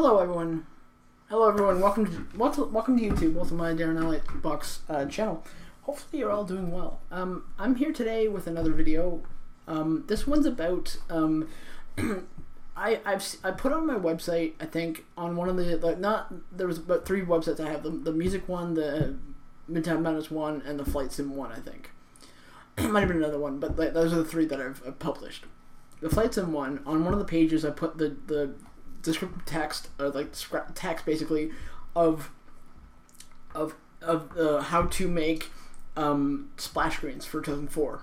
Hello everyone. Welcome to YouTube. Welcome to my Darren Elliott Box channel. Hopefully you're all doing well. I'm here today with another video. This one's about I put on my website, I think, on one of the there was about 3 websites I have, the music one, the Midtown Madness one, and the Flight Sim one, I think. Might have been another one, but those are the 3 that I've published. The Flight Sim one, on one of the pages I put the descriptive text, text basically, of how to make splash screens for 2004.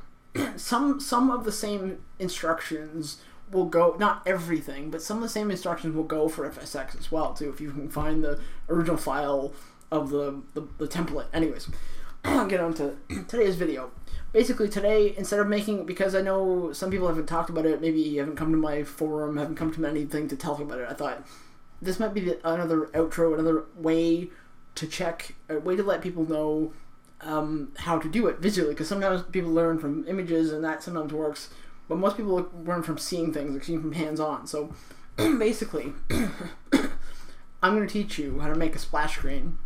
Some of the same instructions will go, not everything, but some of the same instructions will go for FSX as well too, if you can find the original file of the template. Anyways, I'll get on to today's video. Basically today, instead of making, because I know some people haven't talked about it, maybe you haven't come to my forum, haven't come to anything to talk about it, I thought this might be another outro, another way to check, a way to let people know how to do it visually, because sometimes people learn from images and that sometimes works, but most people learn from seeing things, like seeing from hands-on. So basically, I'm going to teach you how to make a splash screen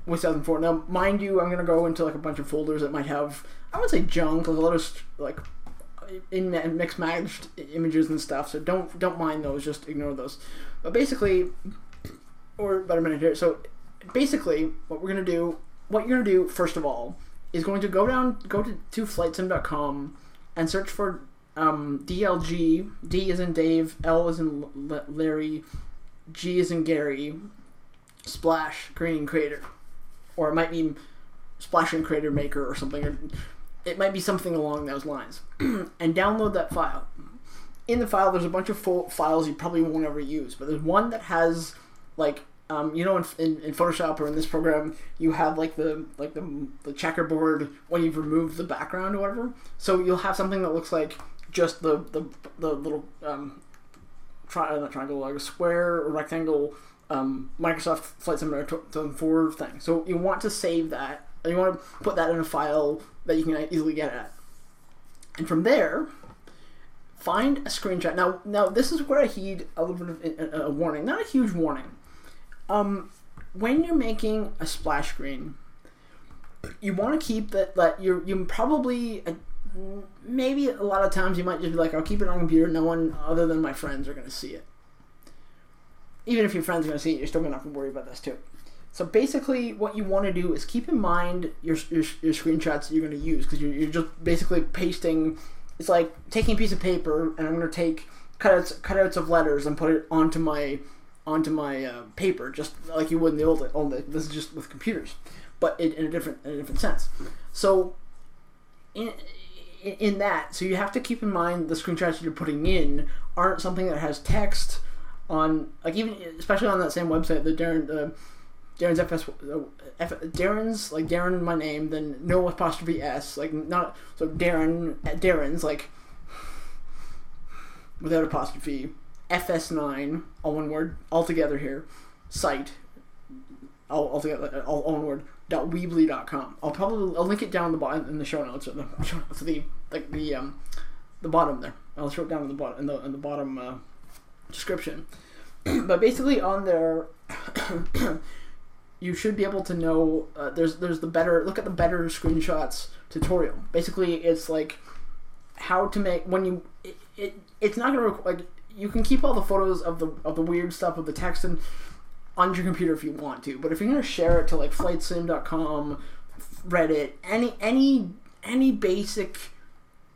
with 2004. Now, mind you, I'm going to go into like a bunch of folders that might have, I would say junk, like a lot of like mixed matched images and stuff, so don't mind those, just ignore those. But basically, or about a minute here, so basically what you're going to do first of all is going to go to flightsim.com and search for DLG, D as in Dave, L as in Larry, G as in Gary, Splash Screen Creator, or it might be Splash Screen Creator Maker or something, or it might be something along those lines, and download that file. In the file, there's a bunch of files you probably won't ever use, but there's one that has like you know, in Photoshop or in this program, you have like the checkerboard when you've removed the background or whatever. So you'll have something that looks like just the little not triangle, like a square or rectangle Microsoft Flight Sim 2004 thing. So you want to save that, and you want to put that in a file that you can easily get at. And from there, find a screenshot. Now this is where I heed a little bit of a warning, not a huge warning. When you're making a splash screen, you want to keep that you probably, maybe a lot of times you might just be like, I'll keep it on computer, no one other than my friends are going to see it. Even if your friends are going to see it, you're still going to have to worry about this too. So basically what you want to do is keep in mind your screenshots that you're going to use, because you're just basically pasting. It's like taking a piece of paper, and I'm going to take cutouts of letters and put it onto my paper, just like you would in the old days. This is just with computers, but in a different sense. So in that, so you have to keep in mind the screenshots you're putting in aren't something that has text on, like, even especially on that same website, the Darren's Darren's, like Darren my name, then no apostrophe S, like not, so Darren's like without apostrophe, FS9, all one word, all together here, site, all together, all one word, .weebly.com. I'll link it down the bottom in the show notes, or the bottom there. I'll show it down in the bottom, in the bottom description. But basically on there, you should be able to know, there's the better, look at the better screenshots tutorial. Basically it's like how to make, when it's not going to, like, you can keep all the photos of the weird stuff with the text on your computer if you want to, but if you're going to share it to like flightsim.com, Reddit, any basic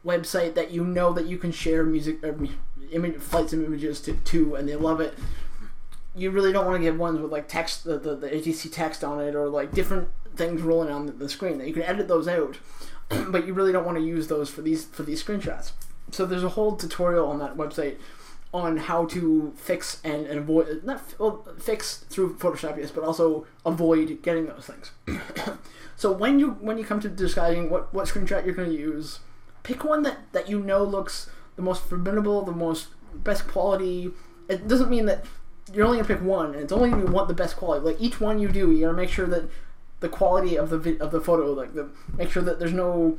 website that you know that you can share flight sim images to and they love it, you really don't want to get ones with like text, the ATC text on it, or like different things rolling on the screen. That you can edit those out, but you really don't want to use those for these screenshots. So there's a whole tutorial on that website on how to fix and avoid, fix through Photoshop, yes, but also avoid getting those things. So when you come to deciding what screenshot you're going to use, pick one that you know looks the most formidable, the most best quality. It doesn't mean that you're only going to pick one, and it's only going to be the best quality. Like each one you do, you got to make sure that the quality of the photo, like make sure that there's no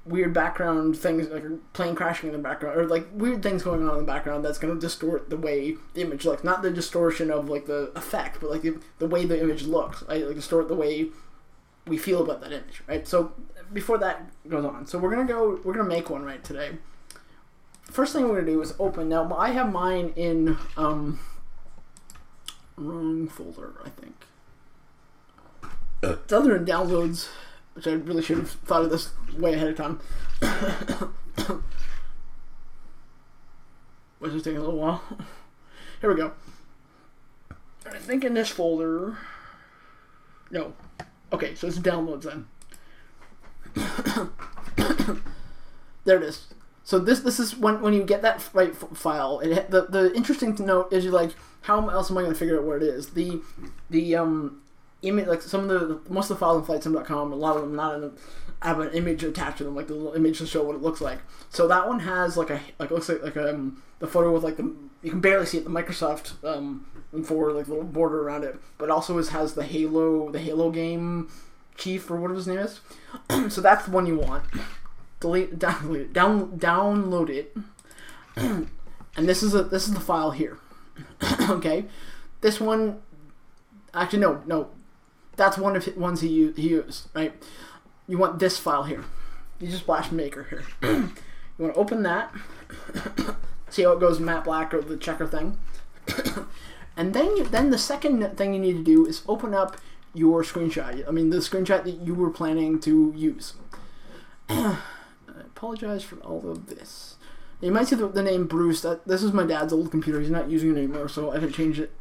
weird background things, like a plane crashing in the background, or like weird things going on in the background that's going to distort the way the image looks. Not the distortion of like the effect, but like the way the image looks. Right? Like distort the way we feel about that image, right? So before that goes on, so we're gonna make one right today. First thing we're gonna do is open. Now I have mine in wrong folder, I think. It's other than downloads, which I really should have thought of this way ahead of time. Was just taking a little while. Here we go. I think in this folder. No. Okay, so it's downloads then. There it is. So this is when you get that right file. The interesting to note is you're like, how else am I going to figure out where it is? The image, like some of the most of the files on flightsim.com, a lot of them have an image attached to them, like the little image to show what it looks like. So that one has like looks like the photo with like you can barely see it, the Microsoft and forward like little border around it, but also has the Halo game chief or whatever his name is. So that's the one you want. Download it, and this is the file here. Okay, this one, actually no, that's one of the ones he used, right? You want this file here. You just Splash Maker here. You want to open that, see how it goes matte black or the checker thing, and then the second thing you need to do is open up your screenshot. I mean the screenshot that you were planning to use. I apologize for all of this. You might see the name Bruce. This is my dad's old computer. He's not using it anymore, so I had to change it.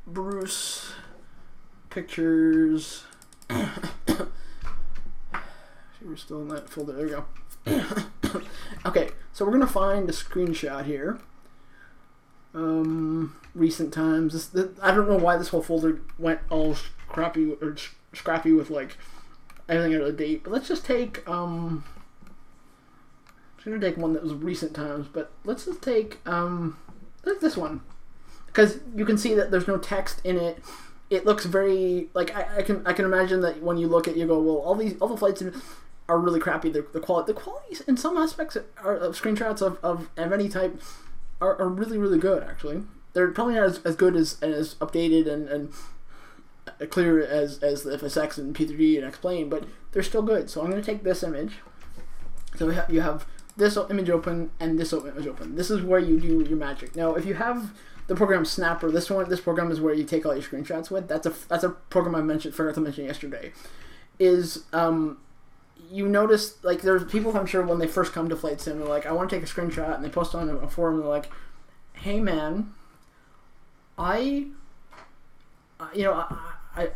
Bruce pictures. We're still in that folder. There we go. Okay, so we're gonna find a screenshot here. Recent times. I don't know why this whole folder went all scrappy with like everything out of date. But let's just take I'm gonna take one that was recent times, but let's just take like this one, because you can see that there's no text in it. It looks very like I can imagine that when you look at it, you go, well, all the flights are really crappy. The quality in some aspects of screenshots of any type are really, really good. Actually, they're probably not as good as updated and clear as the FSX and P3D and X-Plane, but they're still good. So I'm going to take this image. So you have this image open and this image open. This is where you do your magic. Now, if you have the program Snapper, this program is where you take all your screenshots with. That's a program I forgot to mention yesterday. Is you notice, like, there's people, I'm sure, when they first come to Flight Sim, they're like, I want to take a screenshot, and they post on a forum, and they're like, hey man, I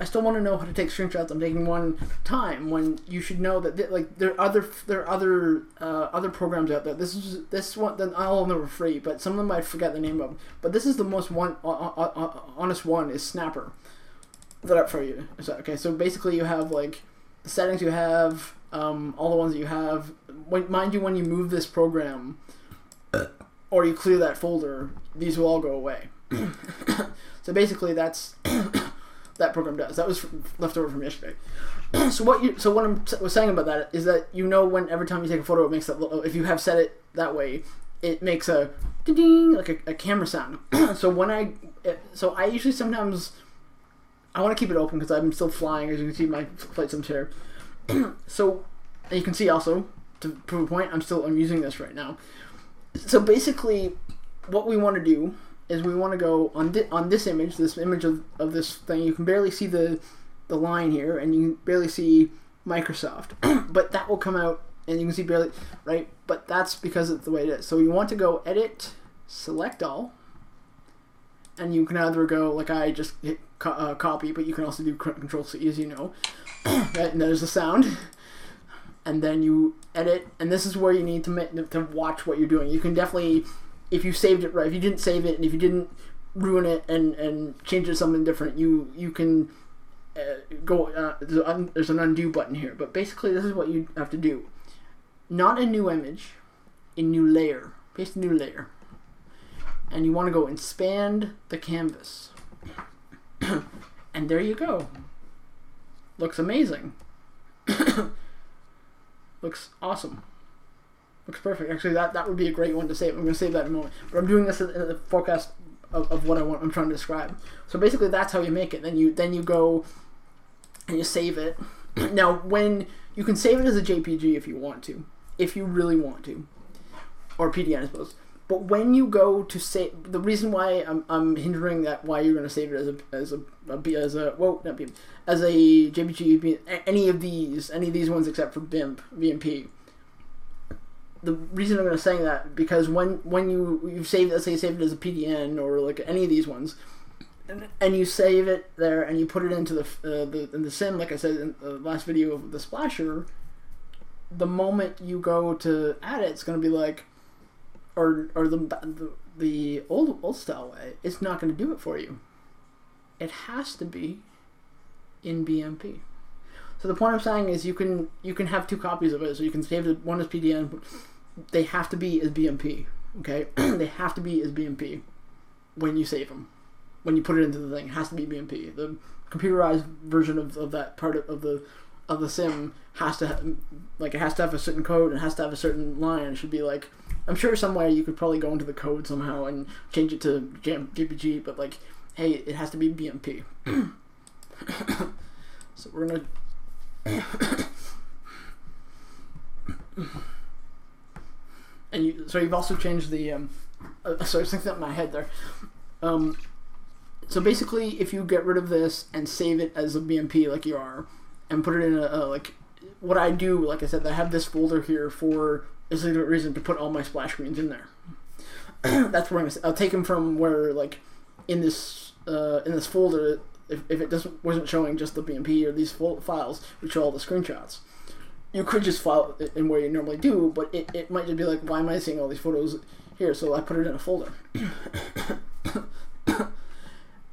still want to know how to take screenshots. I'm taking one time, when you should know that there are other programs out there. This one, then all of them are free, but some of them I forget the name of. But this is the most honest one is Snapper. That up for you. Okay, so basically you have like the settings you have, all the ones that you have. Mind you, when you move this program or you clear that folder, these will all go away. So basically that's that program does. That was left over from yesterday. So what I was saying about that is that when every time you take a photo, it makes that. If you have set it that way, it makes a ding, like a camera sound. So I usually sometimes I want to keep it open because I'm still flying, as you can see my flight sim chair. So and you can see also, to prove a point, I'm using this right now. So basically, what we want to do is we want to go on this image of this thing. You can barely see the line here, and you can barely see Microsoft, but that will come out, and you can see barely, right? But that's because it's the way it is. So you want to go Edit, Select All, and you can either go like I just hit copy, but you can also do Control C, as you know. Right, and there's the sound, and then you edit, and this is where you need to watch what you're doing. You can definitely, if you saved it right, if you didn't save it, and if you didn't ruin it and change it to something different, you can go. There's an undo button here, but basically this is what you have to do. Not a new image, a new layer. Paste a new layer, and you want to go expand the canvas, and there you go. Looks amazing. Looks Looks awesome. Looks perfect. Actually, that would be a great one to save. I'm going to save that in a moment. But I'm doing this in the forecast of what I'm trying to describe. So basically, that's how you make it. Then you go and you save it. Now, when you can save it as a JPG if you want to, if you really want to, or PDN, I suppose. But when you go to save, the reason why I'm hindering that, why you're going to save it as a JPG, any of these ones except for BMP. The reason I'm going to say that, because when you've saved, let's say you saved it as a PDN or like any of these ones, and you save it there and you put it into the sim, like I said in the last video of the splasher, the moment you go to add it, it's going to be like, or the old style way, it's not going to do it for you. It has to be in BMP. So the point I'm saying is you can have two copies of it. So you can save it, one as PDN, but they have to be as BMP. Okay, they have to be as BMP when you save them. When you put it into the thing, it has to be BMP. The computerized version of that part of the sim has to it has to have a certain code and it has to have a certain line. It should be like, I'm sure somewhere you could probably go into the code somehow and change it to JPG, but like, hey, it has to be BMP. So we're gonna. And so you've also changed the. So I was thinking that in my head there. So basically, if you get rid of this and save it as a BMP like you are, and put it in like what I do, like I said, I have this folder here for a legitimate reason to put all my splash screens in there. That's where I'll take them from, where like in this folder, if it wasn't showing just the BMP or these files, which show all the screenshots. You could just file it in where you normally do, but it might just be like, why am I seeing all these photos here? So I put it in a folder.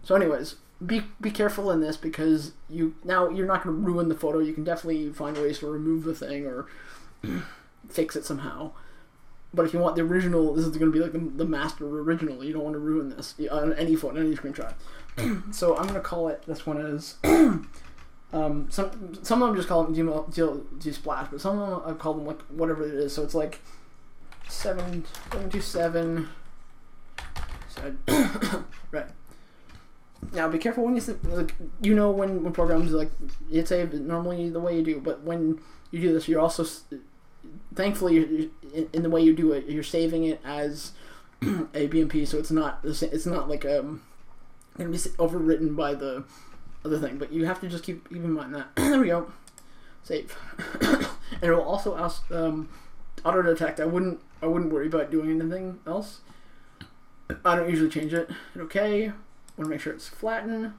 So anyways, be careful in this, because you're not going to ruin the photo. You can definitely find ways to remove the thing or fix it somehow. But if you want the original, this is going to be like the master original. You don't want to ruin this on any photo, any screenshot. So I'm going to call it, this one is, some of them just call them G-Splash, but some of them I call them like whatever it is. So it's like 727, right. Now be careful when you like, when programs like it's normally the way you do, but when you do this, you're also thankfully in the way you do it, you're saving it as a BMP, so it's not like gonna be overwritten by the other thing. But you have to just keep in mind that. There we go, save, and it will also ask auto detect. I wouldn't worry about doing anything else. I don't usually change it. Okay. Want to make sure it's flattened,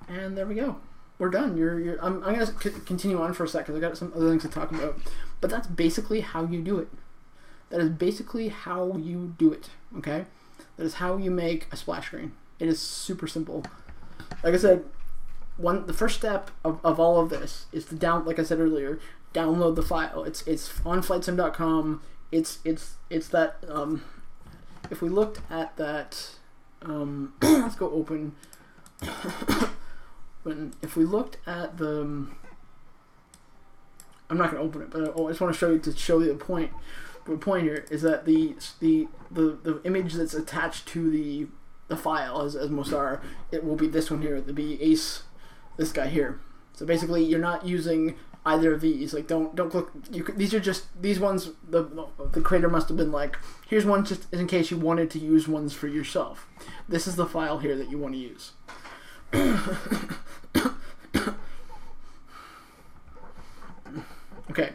and there we go. We're done. I'm gonna continue on for a second. I got some other things to talk about, but that's basically how you do it. That is basically how you do it. Okay, that is how you make a splash screen. It is super simple. Like I said, the first step of all of this is to like I said earlier, download the file. It's on flightsim.com. It's that. If we looked at that. Let's go open. If we looked at the, I'm not going to open it, but I just want to show you the point. The point here is that the image that's attached to the file, as most are, it will be this one here. It'll be Ace, this guy here. So basically, you're not using either of these. Like, don't click. These are just these ones. The creator must have been like, here's one just in case you wanted to use ones for yourself. This is the file here that you want to use. Okay,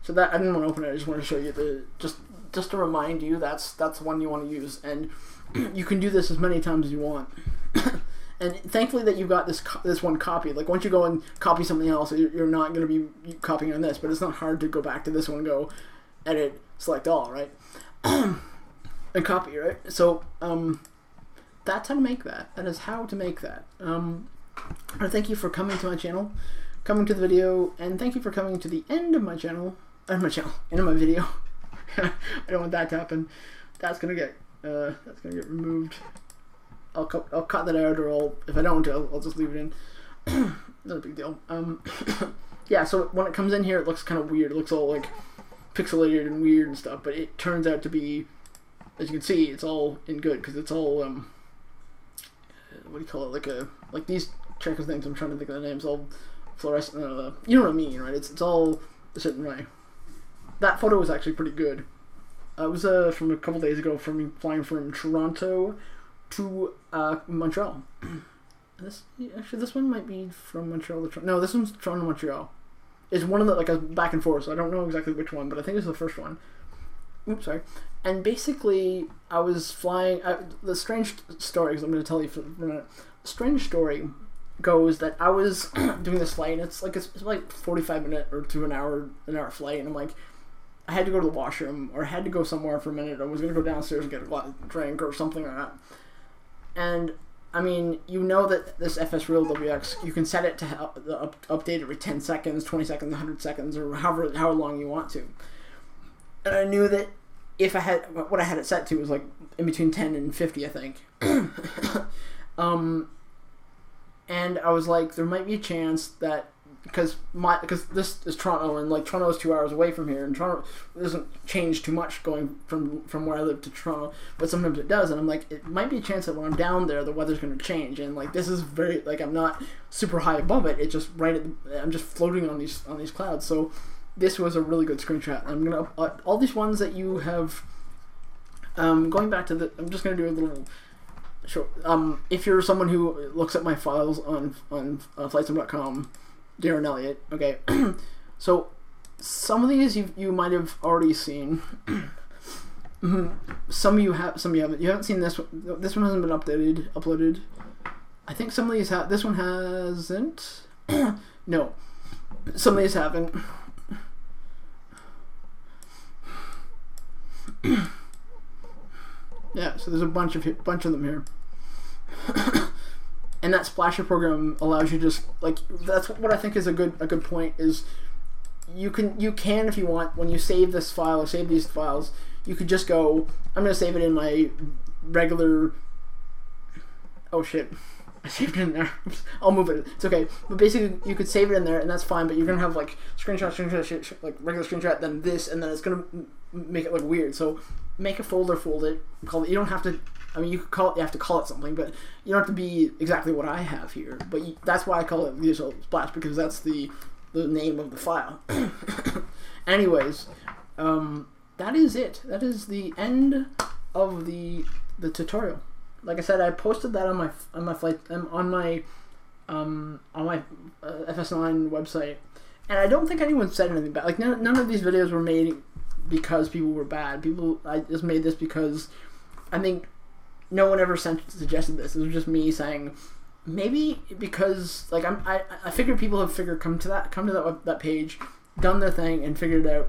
so that I didn't want to open it. I just want to show you just to remind you that's the one you want to use, and you can do this as many times as you want. And thankfully that you've got this one copy. Like, once you go and copy something else, you're not going to be copying on this, but it's not hard to go back to this one and go edit, select all, right? And copy, right? So that's how to make that. That is how to make that. I thank you for coming to my channel, coming to the video, and thank you for coming to the end of my channel, end of my video. I don't want that to happen. That's gonna get removed. I'll cut that out, or if I don't, I'll just leave it in. Not a big deal. yeah, so when it comes in here, it looks kind of weird. It looks all like pixelated and weird and stuff, but it turns out to be, as you can see, it's all in good because it's all what do you call it? Like these checkers things. I'm trying to think of the names. All fluorescent. You know what I mean, right? It's all a certain way. That photo was actually pretty good. It was from a couple days ago, from flying from Toronto to Montreal. This one might be from Montreal to Toronto. No, this one's Toronto to Montreal. It's one of the, like, a back and forth, so I don't know exactly which one, but I think it's the first one. Oops, sorry. And basically, I was flying. The strange story, because I'm going to tell you for a minute. The strange story goes that I was doing this flight, and it's like 45-minute or to an hour flight, and I'm like, I had to go to the washroom, or I had to go somewhere for a minute. I was going to go downstairs and get a drink or something like that. And I mean, you know that this FS Real WX, you can set it to update every 10 seconds, 20 seconds, 100 seconds, or however long you want to. And I knew that if I had, what I had it set to was like in between 10 and 50, I think. And I was like, there might be a chance that, because this is Toronto, and like Toronto is 2 hours away from here, and Toronto doesn't change too much going from where I live to Toronto, but sometimes it does, and I'm like, it might be a chance that when I'm down there, the weather's going to change, and like this is very, like, I'm not super high above it, it's just right at I'm just floating on these clouds, so this was a really good screenshot. I'm gonna all these ones that you have, going back to I'm just gonna do a little. Sure. If you're someone who looks at my files on flightsim.com, Darren Elliott. Okay. So some of these you might have already seen. Some of you have. Some of you haven't. You haven't seen this one. This one hasn't been uploaded. I think some of these have. This one hasn't. No. Some of these haven't. Yeah, so there's a bunch of them here. And that Splasher program allows you to just, like, that's what I think is a good point, is you can if you want, when you save this file or save these files, you could just go, I'm going to save it in my regular, oh shit, I saved it in there. I'll move it. It's okay. But basically, you could save it in there, and that's fine. But you're gonna have like screenshot, like regular screenshot, then this, and then it's gonna make it look weird. So make a folder, fold it, call it. You don't have to. I mean, you could call it. You have to call it something, but you don't have to be exactly what I have here. But that's why I call it Visual Splash, because that's the name of the file. Anyways, that is it. That is the end of the tutorial. Like I said, I posted that on my FS9 website, and I don't think anyone said anything bad. Like none of these videos were made because people were bad. I just made this because I think no one ever suggested this. It was just me saying, maybe because like I figured people have come to that page, done their thing, and figured it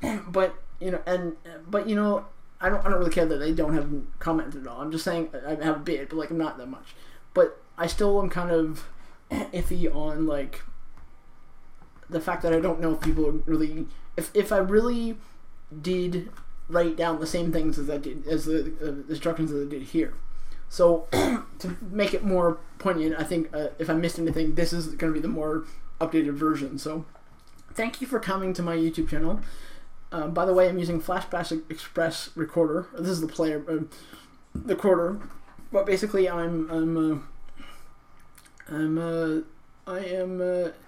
out. But you know, I don't really care that they don't have commented at all. I'm just saying I have a bit, but like I'm not that much. But I still am kind of iffy on like the fact that I don't know if people are really, if I really did write down the same things as I did as the instructions that I did here. So to make it more poignant, I think if I missed anything, this is going to be the more updated version. So thank you for coming to my YouTube channel. By the way, I'm using Flash Express Recorder. This is the player, the recorder. But basically, I am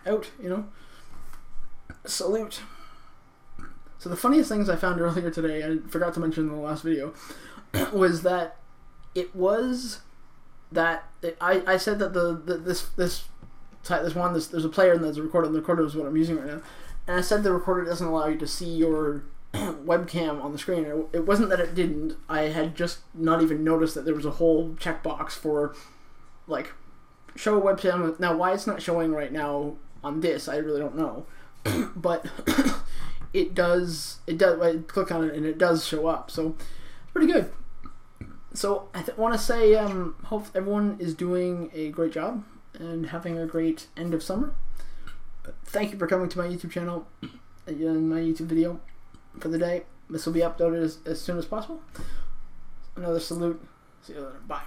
out. You know, salute. So the funniest things I found earlier today, I forgot to mention in the last video, was that I said that there's a player and there's a recorder, and the recorder is what I'm using right now. And I said the recorder doesn't allow you to see your webcam on the screen. It wasn't that it didn't. I had just not even noticed that there was a whole checkbox for, like, show webcam. Now, why it's not showing right now on this, I really don't know. But it does. I click on it and it does show up. So it's pretty good. So I want to say, hope everyone is doing a great job and having a great end of summer. Thank you for coming to my YouTube channel and my YouTube video for the day. This will be uploaded as soon as possible. Another salute. See you later. Bye.